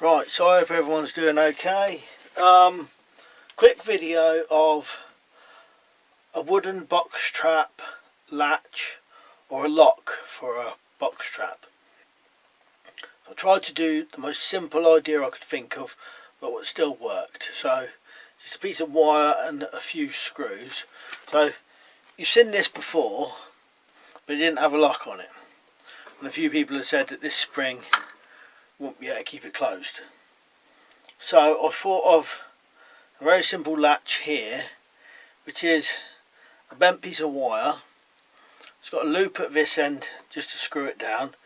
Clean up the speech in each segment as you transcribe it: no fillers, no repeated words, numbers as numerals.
Right, so I hope everyone's doing okay. Quick video of a wooden box trap latch or a lock for a box trap. I tried to do the most simple idea I could think of, but it still worked. So just a piece of wire and a few screws. So you've seen this before, but it didn't have a lock on it, and a few people have said that this spring won't be able to keep it closed. So I thought of a very simple latch here, which is a bent piece of wire. It's got a loop at this end just to screw it down,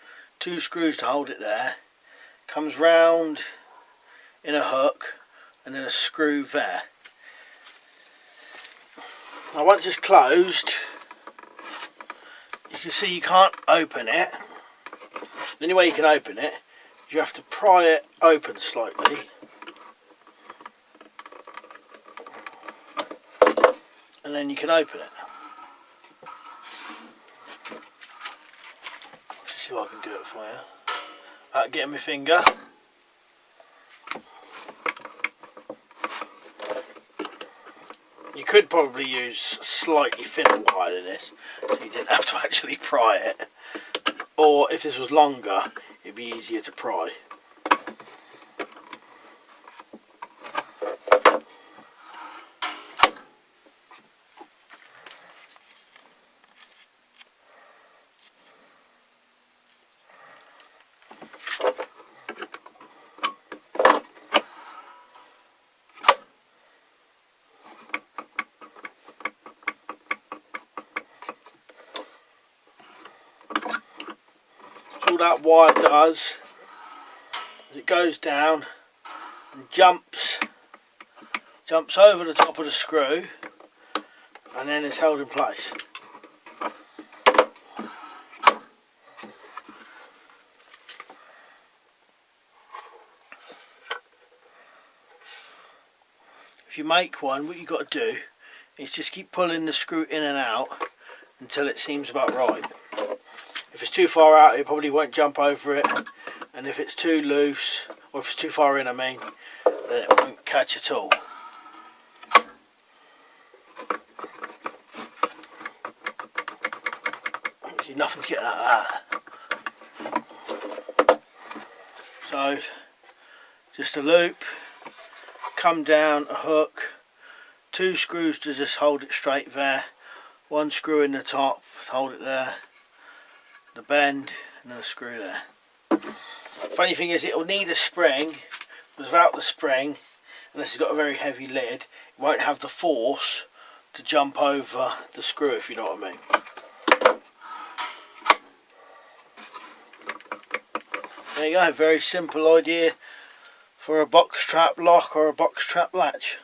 two screws to hold it there, comes round in a hook and then a screw there. Now once it's closed, you can see you can't open it. The only way you can open it is you have to pry it open slightly, and then you can open it. Let's see if I can do it for you without getting my finger. You could probably use slightly thinner wire than this, so you didn't have to actually pry it. Or if this was longer, it'd be easier to pry. All that wire does is it goes down and jumps over the top of the screw, and then it's held in place. If you make one, what you've got to do is just keep pulling the screw in and out until it seems about right. If it's too far out, it probably won't jump over it, and if it's too loose, or if it's too far in, then it won't catch at all. See, nothing's getting out of that. So, just a loop, come down, a hook, two screws to just hold it straight there, one screw in the top to hold it there, the bend, and then a screw there. Funny thing is, it will need a spring, because without the spring, unless it's got a very heavy lid, it won't have the force to jump over the screw, if you know what I mean. There you go, very simple idea for a box trap lock or a box trap latch.